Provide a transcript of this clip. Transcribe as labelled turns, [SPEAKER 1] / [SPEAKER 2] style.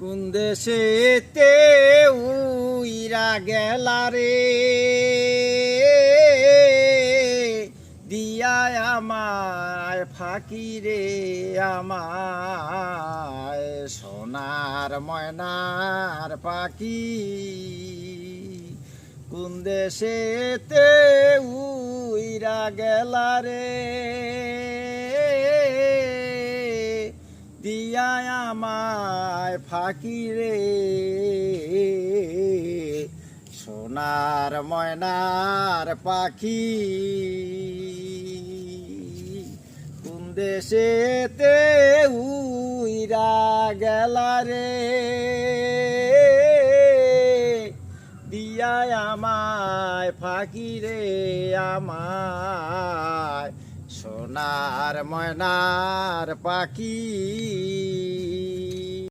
[SPEAKER 1] কোন দেশেতে উইরা গেলা রে দিয়া আমায় ফাঁকি রে আমায় সোনার ময়নার পাখি কোন দেশেতে উইরা গেলা রে দিয়া আমায় ফাঁকি রে সোনার ময়নার পাখি কোন দেশেতে উইরা গেলা রে দিয়া আমায় ফাঁকি রে আমায় সোনার ময়নার পাখি।